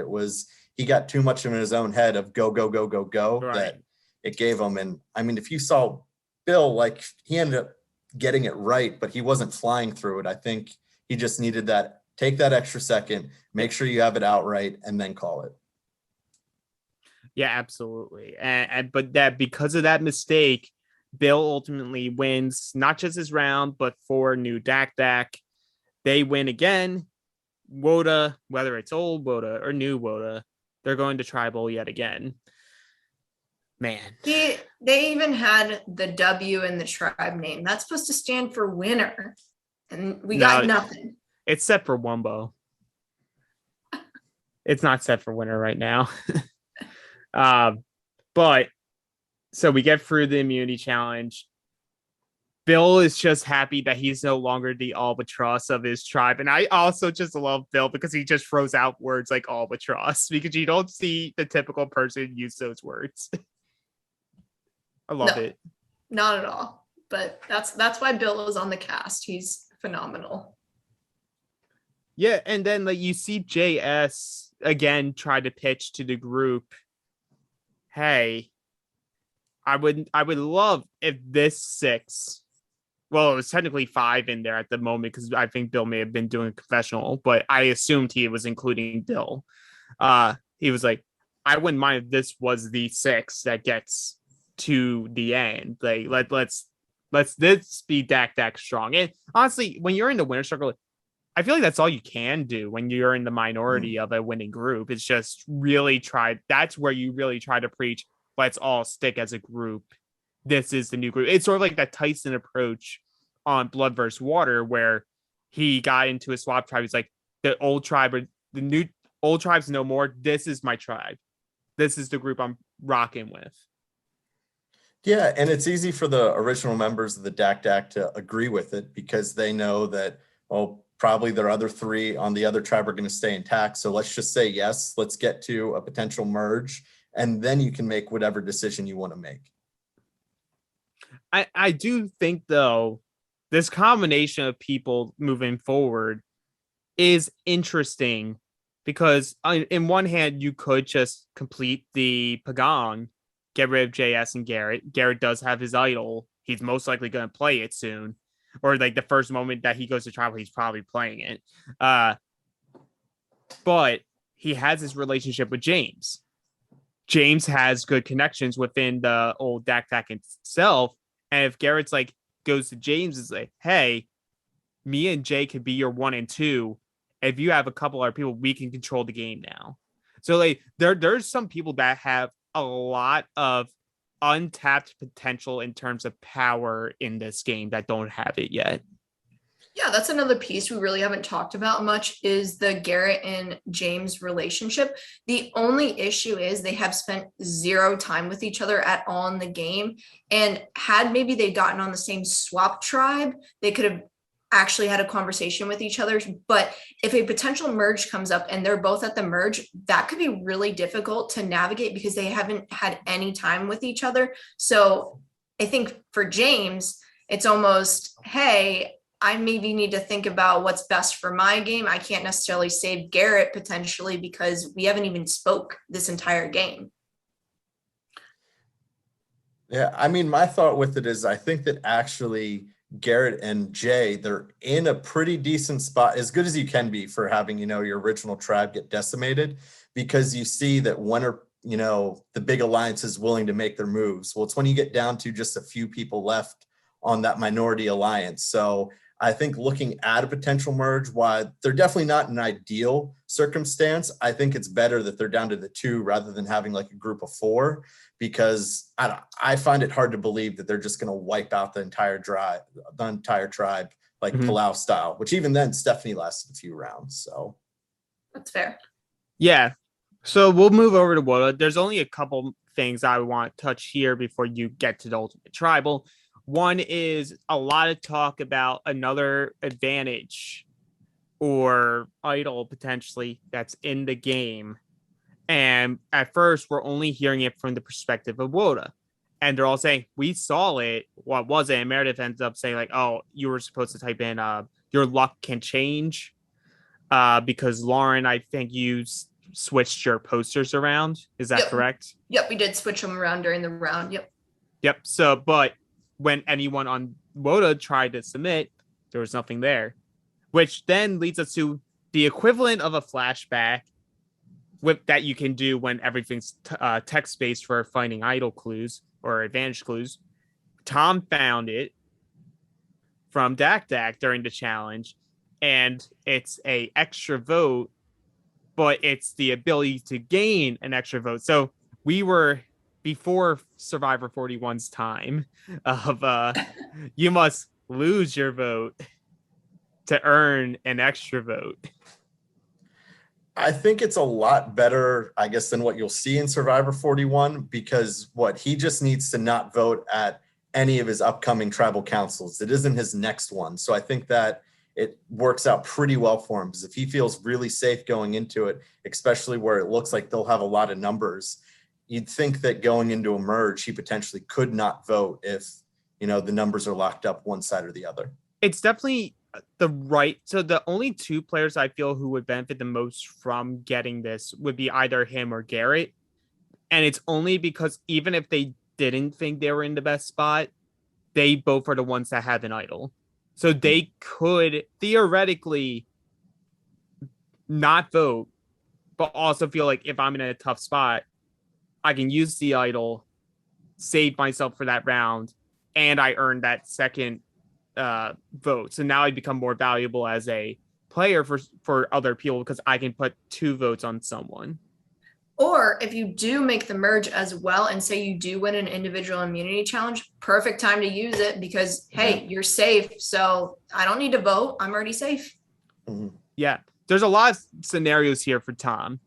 he got too much in his own head of go that it gave him. And I mean, if you saw Bill, like, he ended up getting it right, but he wasn't flying through it. I think he just needed that, take that extra second, make sure you have it outright, and then call it. Yeah, absolutely. But that, because of that mistake, Bill ultimately wins not just his round, but 4 new Dak. They win again. Woda, whether it's old Woda or new Woda, they're going to tribal yet again. Man. They even had the W in the tribe name. That's supposed to stand for winner. And we got nothing. It's set for Wumbo. It's not set for winner right now. But so we get through the immunity challenge. Bill is just happy that he's no longer the albatross of his tribe. And I also just love Bill because he just throws out words like albatross because you don't see the typical person use those words. I love it. Not at all. But that's why Bill is on the cast. He's phenomenal. Yeah, and then like you see JS again try to pitch to the group, hey, I would love if this 6, well, it was technically 5 in there at the moment because I think Bill may have been doing a confessional, but I assumed he was including Bill. He was like, I wouldn't mind if this was the 6 that gets to the end. Like let's this be Dak strong. And honestly, when you're in the winner circle, I feel like that's all you can do when you're in the minority of a winning group. It's just really that's where you really try to preach, let's all stick as a group. This is the new group. It's sort of like that Tyson approach on Blood vs. Water, where he got into a swap tribe. He's like, the old tribe or the new old tribes no more. This is my tribe. This is the group I'm rocking with. Yeah, and it's easy for the original members of the Dak to agree with it because they know that, well, probably their other 3 on the other tribe are going to stay intact. So let's just say yes, let's get to a potential merge, and then you can make whatever decision you want to make. I do think, though, this combination of people moving forward is interesting because in one hand, you could just complete the Pagong, get rid of JS and Garrett. Garrett does have his idol. He's most likely going to play it soon. Or like the first moment that he goes to tribal, he's probably playing it. But he has his relationship with James. James has good connections within the old Dak itself. And if Garrett's like goes to James and is like, hey, me and Jay could be your 1 and 2. If you have a couple other people, we can control the game now. So like there's some people that have a lot of untapped potential in terms of power in this game that don't have it yet. Yeah, that's another piece we really haven't talked about much is the Garrett and James relationship. The only issue is they have spent 0 time with each other at all in the game. And had maybe they gotten on the same swap tribe, they could have actually had a conversation with each other. But if a potential merge comes up and they're both at the merge, that could be really difficult to navigate because they haven't had any time with each other. So I think for James, it's almost, hey, I maybe need to think about what's best for my game. I can't necessarily save Garrett potentially because we haven't even spoke this entire game. Yeah, I mean, my thought with it is I think that actually Garrett and Jay, they're in a pretty decent spot, as good as you can be for having, your original tribe get decimated, because you see that when are, the big alliance is willing to make their moves. Well, it's when you get down to just a few people left on that minority alliance. So I think looking at a potential merge, while they're definitely not an ideal circumstance, I think it's better that they're down to the 2 rather than having like a group of 4, because I find it hard to believe that they're just going to wipe out the entire tribe, like Palau style, which even then Stephanie lasted a few rounds. So that's fair. Yeah. So we'll move over to Woda. There's only a couple things I want to touch here before you get to the Ultimate Tribal. One is a lot of talk about another advantage or idol potentially that's in the game. And at first, we're only hearing it from the perspective of Woda. And they're all saying, we saw it. What was it? And Meredith ends up saying, like, oh, you were supposed to type in your luck can change. Because Lauren, I think you switched your posters around. Is that correct? Yep, we did switch them around during the round. Yep. So, but when anyone on Woda tried to submit, there was nothing there, which then leads us to the equivalent of a flashback that you can do when everything's text-based for finding idol clues or advantage clues. Tom found it from Dak during the challenge, and it's a extra vote, but it's the ability to gain an extra vote. So we were before Survivor 41's time of you must lose your vote to earn an extra vote. I think it's a lot better, I guess, than what you'll see in Survivor 41, because he just needs to not vote at any of his upcoming tribal councils. It isn't his next one. So I think that it works out pretty well for him, because if he feels really safe going into it, especially where it looks like they'll have a lot of numbers, you'd think that going into a merge, he potentially could not vote if, the numbers are locked up one side or the other. It's definitely so the only two players I feel who would benefit the most from getting this would be either him or Garrett. And it's only because even if they didn't think they were in the best spot, they both are the ones that have an idol. So they could theoretically not vote, but also feel like if I'm in a tough spot, I can use the idol, save myself for that round, and I earn that second vote. So now I become more valuable as a player for other people because I can put 2 votes on someone. Or if you do make the merge as well and say you do win an individual immunity challenge, perfect time to use it because, hey, you're safe. So I don't need to vote. I'm already safe. Yeah. There's a lot of scenarios here for Tom.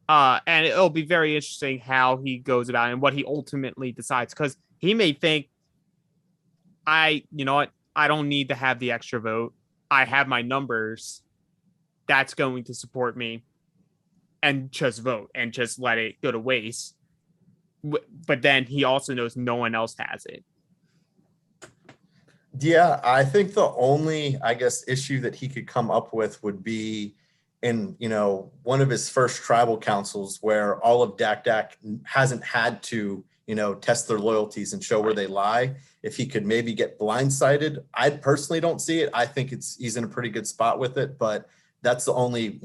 And it'll be very interesting how he goes about it and what he ultimately decides. Because he may think, you know what? I don't need to have the extra vote. I have my numbers. That's going to support me. And just vote and just let it go to waste. But then he also knows no one else has it. Yeah, I think the only, issue that he could come up with would be in, one of his first tribal councils where all of Dak hasn't had to, test their loyalties and show where they lie. If he could maybe get blindsided, I personally don't see it. I think he's in a pretty good spot with it, but that's the only,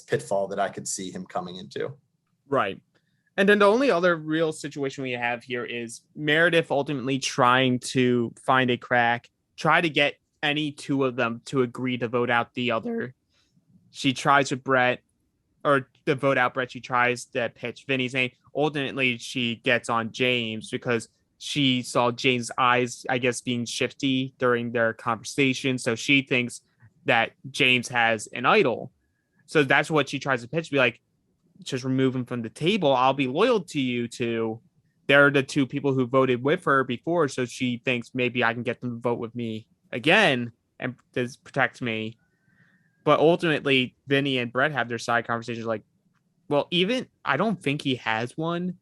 pitfall that I could see him coming into. Right. And then the only other real situation we have here is Meredith ultimately trying to find a crack, try to get any 2 of them to agree to vote out the other. She tries with Brett, or to vote out Brett. She tries to pitch Vinny's name. Ultimately, she gets on James because she saw James' eyes, being shifty during their conversation. So she thinks that James has an idol. So that's what she tries to pitch. Be like, just remove him from the table. I'll be loyal to you two. They're the 2 people who voted with her before. So she thinks maybe I can get them to vote with me again and this protects me. But ultimately, Vinny and Brett have their side conversations like, well, even I don't think he has one,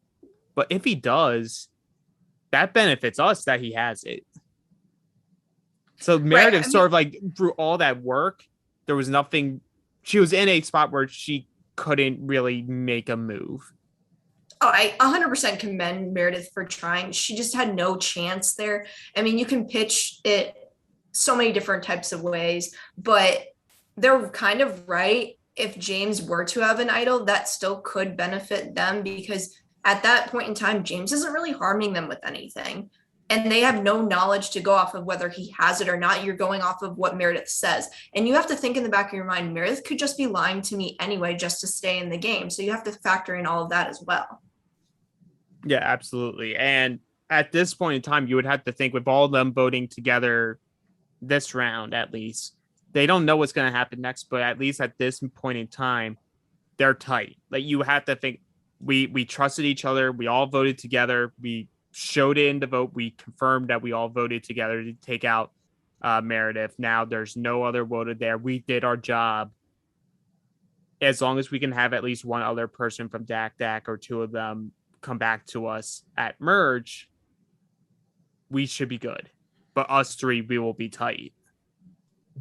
but if he does, that benefits us that he has it. So Meredith sort of like through all that work, there was nothing. She was in a spot where she couldn't really make a move. Oh, I 100% commend Meredith for trying. She just had no chance there. I mean, you can pitch it so many different types of ways, but they're kind of right. If James were to have an idol, that still could benefit them because at that point in time, James isn't really harming them with anything. And they have no knowledge to go off of whether he has it or not. You're going off of what Meredith says. And you have to think in the back of your mind, Meredith could just be lying to me anyway, just to stay in the game. So you have to factor in all of that as well. Yeah, absolutely. And at this point in time, you would have to think with all of them voting together this round, at least, they don't know what's going to happen next, but at least at this point in time, they're tight. Like you have to think we trusted each other. We all voted together. We showed it in the vote. We confirmed that we all voted together to take out Meredith. Now there's no other voted there. We did our job. As long as we can have at least one other person from Dak or 2 of them come back to us at merge, we should be good. But us 3, we will be tight.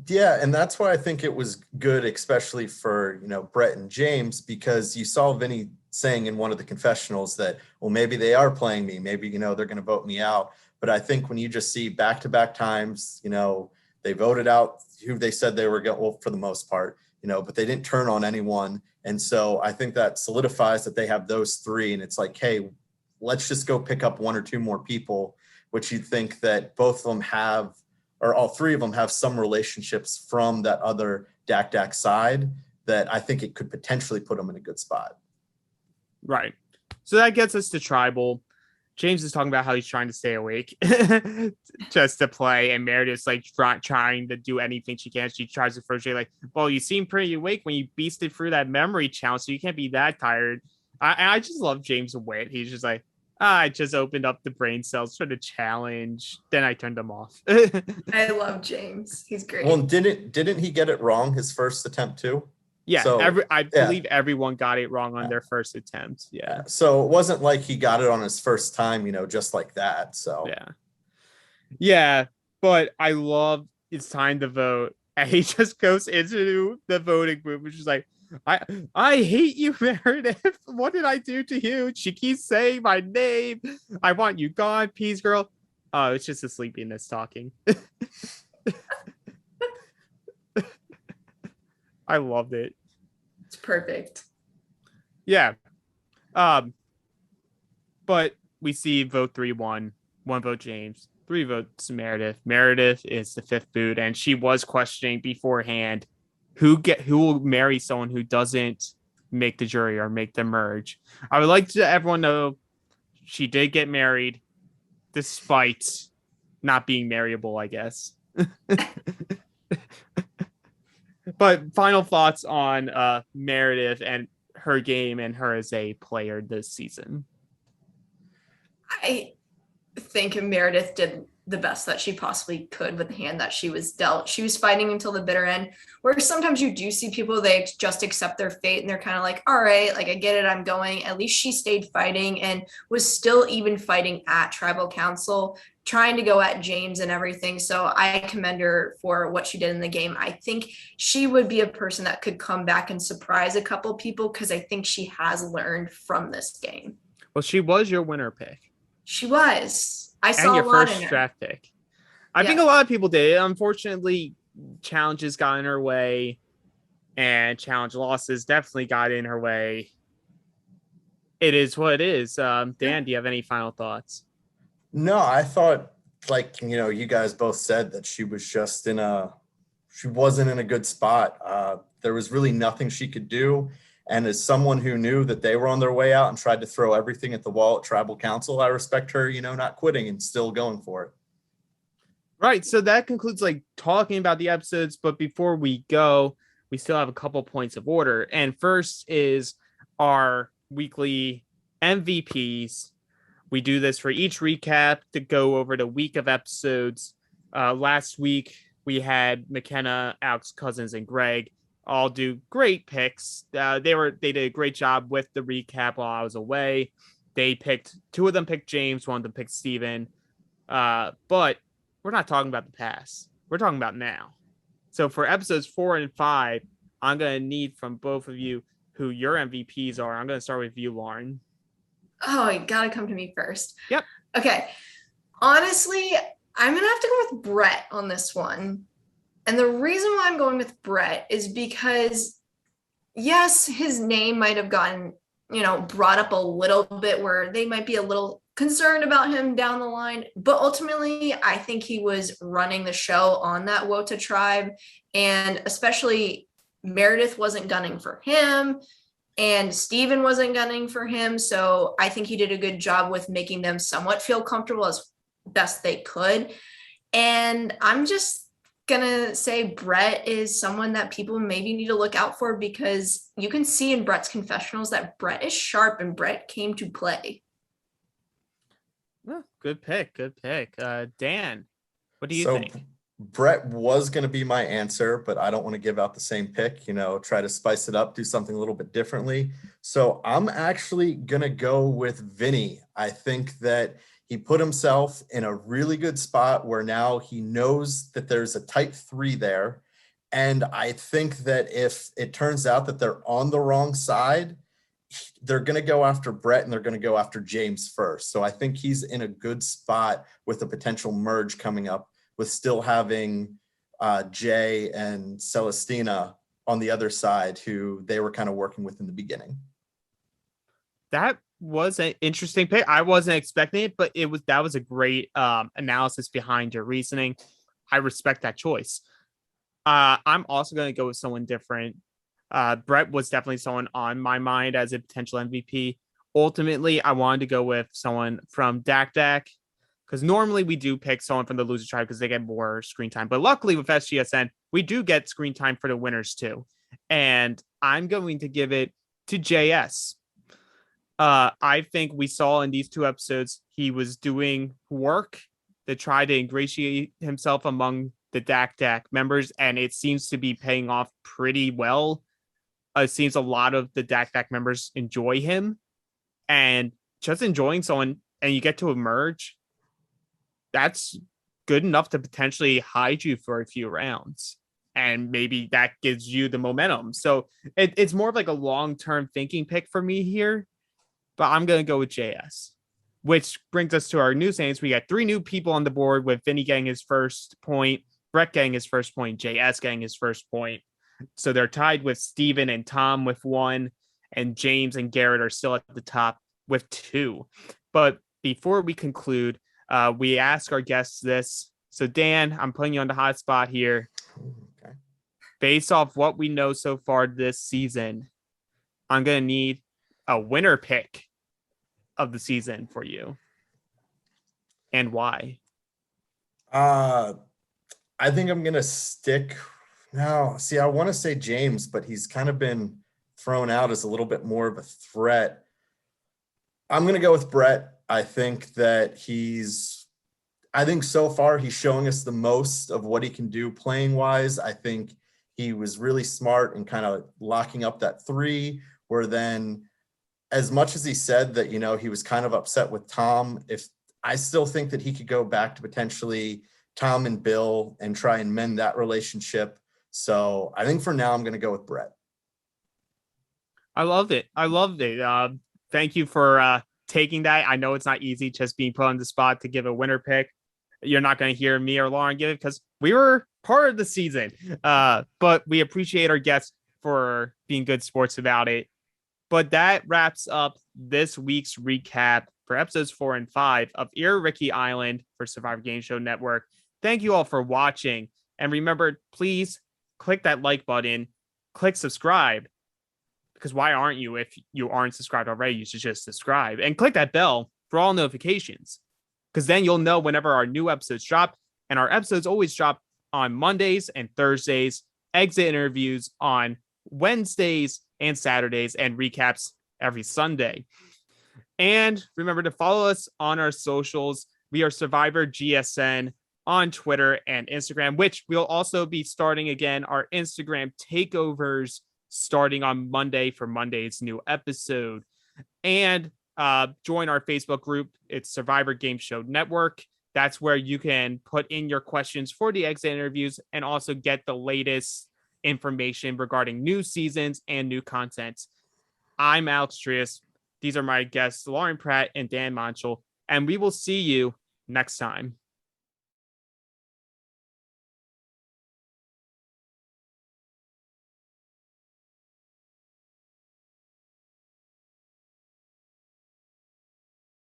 Yeah, and that's why I think it was good, especially for, Brett and James, because you saw Vinny saying in one of the confessionals that, well, maybe they are playing me. Maybe, they're going to vote me out. But I think when you just see back-to-back times, they voted out who they said they were going, well, for the most part, but they didn't turn on anyone. And so I think that solidifies that they have those 3. And it's like, hey, let's just go pick up 1 or 2 more people which you'd think that both of them have, or all three of them have some relationships from that other Dak side, that I think it could potentially put them in a good spot. Right. So that gets us to tribal. James is talking about how he's trying to stay awake just to play, and Meredith's like trying to do anything she can. She tries to frustrate, like, well, you seem pretty awake when you beasted through that memory challenge, so you can't be that tired. I just love James' wit. He's just like, I just opened up the brain cells for the challenge, then I turned them off. I love James. He's great. Well, didn't he get it wrong his first attempt too? Yeah, So, I believe everyone got it wrong on their first attempt. Yeah. So it wasn't like he got it on his first time, just like that. So yeah. But I love it's time to vote, and he just goes into the voting booth, which is like, I hate you, Meredith. What did I do to you? She keeps saying my name. I want you gone, peace girl. Oh, it's just the sleepiness talking. I loved it. It's perfect. Yeah. But we see vote 3-1, 1 vote James, 3 votes Meredith. Meredith is the 5th boot, and she was questioning beforehand who will marry someone who doesn't make the jury or make the merge. I would like to everyone know she did get married despite not being marryable, I guess. But final thoughts on Meredith and her game and her as a player this season. I think Meredith did the best that she possibly could with the hand that she was dealt. She was fighting until the bitter end, where sometimes you do see people, they just accept their fate and they're kind of like, all right, like I get it, I'm going. At least she stayed fighting and was still even fighting at tribal council, trying to go at James and everything. So I commend her for what she did in the game. I think she would be a person that could come back and surprise a couple people, because I think she has learned from this game. Well, she was your winner pick. She was. I saw and your a lot first in her. draft pick. I think a lot of people did. Unfortunately, challenges got in her way, and challenge losses definitely got in her way. It is what it is. Dan, do you have any final thoughts? No, I thought, like, you guys both said that she was just she wasn't in a good spot. There was really nothing she could do. And as someone who knew that they were on their way out and tried to throw everything at the wall at tribal council, I respect her, not quitting and still going for it. Right. So that concludes talking about the episodes. But before we go, we still have a couple points of order. And first is our weekly MVPs. We do this for each recap to go over the week of episodes. Last week, we had McKenna, Alex Cousins, and Greg all do great picks. They did a great job with the recap while I was away. Two of them picked James, one of them picked Steven. But we're not talking about the past. We're talking about now. So for episodes 4 and 5, I'm going to need from both of you who your MVPs are. I'm going to start with you, Lauren. Oh, you got to come to me first. Yep. Okay. Honestly, I'm going to have to go with Brett on this one. And the reason why I'm going with Brett is because, yes, his name might have gotten, brought up a little bit where they might be a little concerned about him down the line. But ultimately, I think he was running the show on that Wota tribe. And especially Meredith wasn't gunning for him. And Steven wasn't gunning for him. So I think he did a good job with making them somewhat feel comfortable as best they could. And I'm just gonna say Brett is someone that people maybe need to look out for, because you can see in Brett's confessionals that Brett is sharp and Brett came to play. Oh, good pick. Dan, what do you think? Brett was going to be my answer, but I don't want to give out the same pick, try to spice it up, do something a little bit differently. So I'm actually going to go with Vinny. I think that he put himself in a really good spot where now he knows that there's a type 3 there. And I think that if it turns out that they're on the wrong side, they're going to go after Brett and they're going to go after James first. So I think he's in a good spot with a potential merge coming up, with still having Jay and Celestina on the other side, who they were kind of working with in the beginning. That was an interesting pick. I wasn't expecting it, but that was a great analysis behind your reasoning. I respect that choice. I'm also going to go with someone different. Brett was definitely someone on my mind as a potential MVP. Ultimately, I wanted to go with someone from Dak because normally we do pick someone from the loser tribe because they get more screen time. But luckily with SGSN, we do get screen time for the winners too. And I'm going to give it to JS. I think we saw in these 2 episodes, he was doing work to try to ingratiate himself among the Dak members, and it seems to be paying off pretty well. It seems a lot of the Dak members enjoy him, and just enjoying someone and you get to emerge, that's good enough to potentially hide you for a few rounds. And maybe that gives you the momentum. So it's more of like a long-term thinking pick for me here, but I'm going to go with JS, which brings us to our new Saints. We got 3 new people on the board with Vinny getting his first point, Brett getting his first point, JS getting his first point. So they're tied with Steven and Tom with 1, and James and Garrett are still at the top with 2. But before we conclude, we ask our guests this. So Dan, I'm putting you on the hot spot here. Okay. Based off what we know so far this season, I'm going to need a winner pick of the season for you. And why? I think I'm going to stick. No, see, I want to say James, but he's kind of been thrown out as a little bit more of a threat. I'm going to go with Brett. I think so far he's showing us the most of what he can do playing wise. I think he was really smart and kind of locking up that 3, where then as much as he said that, he was kind of upset with Tom, I still think that he could go back to potentially Tom and Bill and try and mend that relationship. So I think for now, I'm going to go with Brett. I loved it. Thank you for taking that. I know it's not easy just being put on the spot to give a winner pick. You're not going to hear me or Lauren give it because we were part of the season. But we appreciate our guests for being good sports about it. But that wraps up this week's recap for episodes 4 and 5 of Iririki Island for Survivor Game Show Network. Thank you all for watching. And remember, please click that like button, click subscribe, because why aren't you? If you aren't subscribed already, you should just subscribe and click that bell for all notifications, because then you'll know whenever our new episodes drop. And our episodes always drop on Mondays and Thursdays, exit interviews on Wednesdays and Saturdays, and recaps every Sunday. And remember to follow us on our socials. We are Survivor GSN on Twitter and Instagram, which we'll also be starting again our Instagram takeovers starting on Monday for Monday's new episode. And join our Facebook group. It's Survivor Game Show Network. That's where you can put in your questions for the exit interviews and also get the latest information regarding new seasons and new content. I'm Alex Trias. These are my guests, Lauren Pratt and Dan Montchal, and we will see you next time.